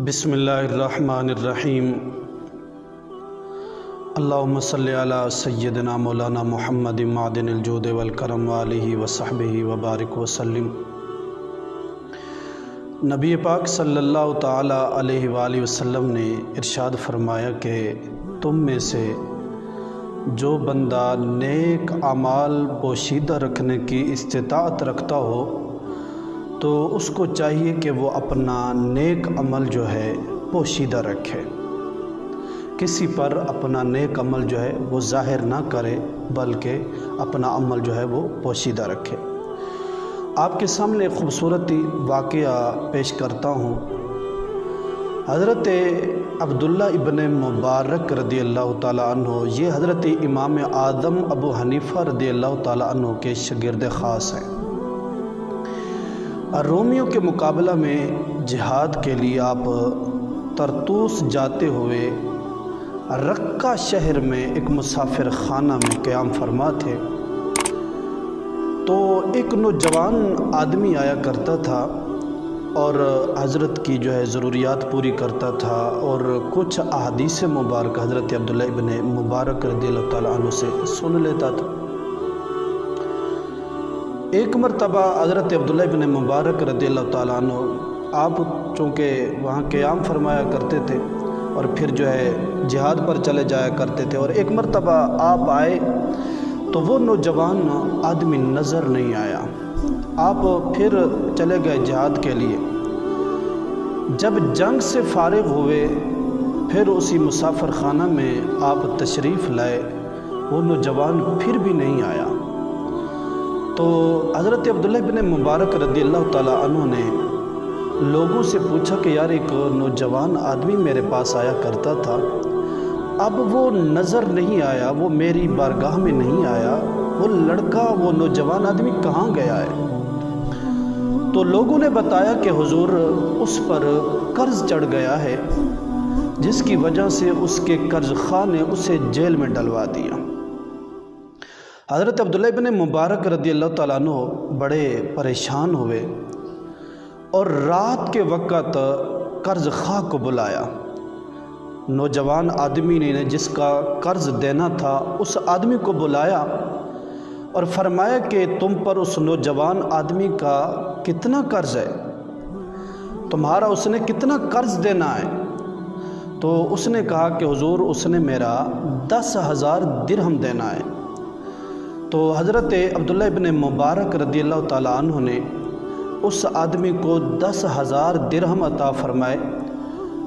بسم اللہ الرحمن الرحیم۔ اللہم صلی علی سیدنا مولانا محمد معدن الجود والکرم وآلہ وصحبہ وبارک وسلم۔ نبی پاک صلی اللہ تعالی علیہ وآلہ وسلم نے ارشاد فرمایا کہ تم میں سے جو بندہ نیک اعمال پوشیدہ رکھنے کی استطاعت رکھتا ہو تو اس کو چاہیے کہ وہ اپنا نیک عمل جو ہے پوشیدہ رکھے، کسی پر اپنا نیک عمل جو ہے وہ ظاہر نہ کرے بلکہ اپنا عمل جو ہے وہ پوشیدہ رکھے۔ آپ کے سامنے ایک خوبصورت واقعہ پیش کرتا ہوں۔ حضرت عبداللہ ابن مبارک رضی اللہ تعالیٰ عنہ، یہ حضرت امام اعظم ابو حنیفہ رضی اللہ تعالیٰ عنہ کے شاگرد خاص ہیں۔ رومیوں کے مقابلہ میں جہاد کے لیے آپ طرطوس جاتے ہوئے رقہ شہر میں ایک مسافر خانہ میں قیام فرما تھے، تو ایک نوجوان آدمی آیا کرتا تھا اور حضرت کی جو ہے ضروریات پوری کرتا تھا اور کچھ احادیث مبارک حضرت عبداللہ ابن مبارک رضی اللہ تعالیٰ عنہ سے سن لیتا تھا۔ ایک مرتبہ حضرت عبداللہ ابن مبارک رضی اللہ تعالیٰ عنہ، آپ چونکہ وہاں قیام فرمایا کرتے تھے اور پھر جو ہے جہاد پر چلے جایا کرتے تھے، اور ایک مرتبہ آپ آئے تو وہ نوجوان آدمی نظر نہیں آیا۔ آپ پھر چلے گئے جہاد کے لیے۔ جب جنگ سے فارغ ہوئے پھر اسی مسافر خانہ میں آپ تشریف لائے، وہ نوجوان پھر بھی نہیں آیا۔ تو حضرت عبداللہ ابن مبارک رضی اللہ تعالیٰ عنہ نے لوگوں سے پوچھا کہ یار ایک نوجوان آدمی میرے پاس آیا کرتا تھا، اب وہ نظر نہیں آیا، وہ میری بارگاہ میں نہیں آیا، وہ لڑکا، وہ نوجوان آدمی کہاں گیا ہے؟ تو لوگوں نے بتایا کہ حضور اس پر قرض چڑھ گیا ہے، جس کی وجہ سے اس کے قرض خواہ نے اسے جیل میں ڈلوا دیا۔ حضرت عبداللہ ابن مبارک رضی اللہ تعالیٰ عنہ بڑے پریشان ہوئے اور رات کے وقت قرض خواہ کو بلایا۔ نوجوان آدمی نے جس کا قرض دینا تھا اس آدمی کو بلایا اور فرمایا کہ تم پر اس نوجوان آدمی کا کتنا قرض ہے، تمہارا اس نے کتنا قرض دینا ہے؟ تو اس نے کہا کہ حضور اس نے میرا 10,000 درہم دینا ہے۔ تو حضرت عبداللہ ابن مبارک رضی اللہ تعالیٰ عنہ نے اس آدمی کو 10,000 درہم عطا فرمائے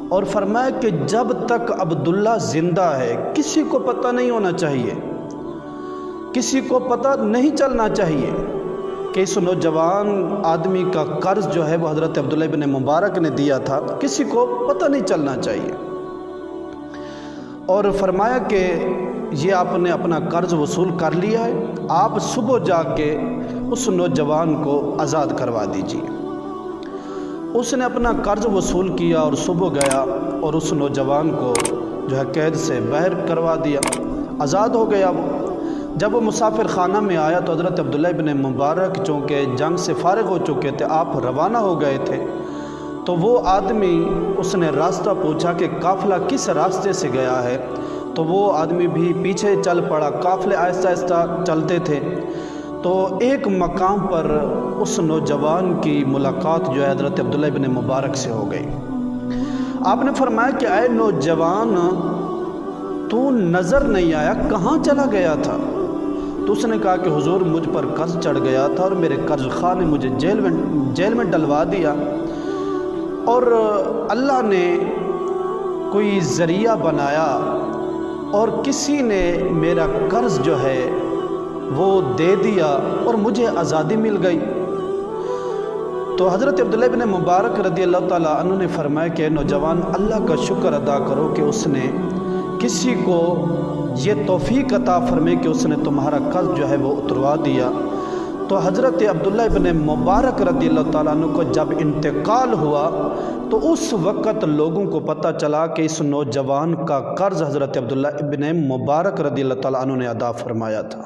اور فرمایا کہ جب تک عبداللہ زندہ ہے کسی کو پتہ نہیں ہونا چاہیے، کسی کو پتہ نہیں چلنا چاہیے کہ اس نوجوان آدمی کا قرض جو ہے وہ حضرت عبداللہ ابن مبارک نے دیا تھا، کسی کو پتہ نہیں چلنا چاہیے۔ اور فرمایا کہ یہ آپ نے اپنا قرض وصول کر لیا ہے، آپ صبح جا کے اس نوجوان کو آزاد کروا دیجیے۔ اس نے اپنا قرض وصول کیا اور صبح گیا اور اس نوجوان کو جو ہے قید سے باہر کروا دیا، آزاد ہو گیا وہ۔ جب وہ مسافر خانہ میں آیا تو حضرت عبداللہ ابن مبارک چونکہ جنگ سے فارغ ہو چکے تھے، آپ روانہ ہو گئے تھے، تو وہ آدمی اس نے راستہ پوچھا کہ قافلہ کس راستے سے گیا ہے، تو وہ آدمی بھی پیچھے چل پڑا، قافلے آہستہ آہستہ چلتے تھے۔ تو ایک مقام پر اس نوجوان کی ملاقات جو ہے حضرت عبداللہ ابن مبارک سے ہو گئی۔ آپ نے فرمایا کہ اے نوجوان، تو نظر نہیں آیا، کہاں چلا گیا تھا؟ تو اس نے کہا کہ حضور مجھ پر قرض چڑھ گیا تھا اور میرے قرض خواہ نے مجھے جیل میں ڈلوا دیا، اور اللہ نے کوئی ذریعہ بنایا اور کسی نے میرا قرض جو ہے وہ دے دیا اور مجھے آزادی مل گئی۔ تو حضرت عبداللہ ابن مبارک رضی اللہ تعالیٰ عنہ نے فرمایا کہ نوجوان، اللہ کا شکر ادا کرو کہ اس نے کسی کو یہ توفیق عطا فرمائے کہ اس نے تمہارا قرض جو ہے وہ اتروا دیا۔ تو حضرت عبداللہ ابن مبارک رضی اللہ تعالیٰ عنہ کو جب انتقال ہوا تو اس وقت لوگوں کو پتہ چلا کہ اس نوجوان کا قرض حضرت عبداللہ ابن مبارک رضی اللہ تعالیٰ عنہ نے ادا فرمایا تھا۔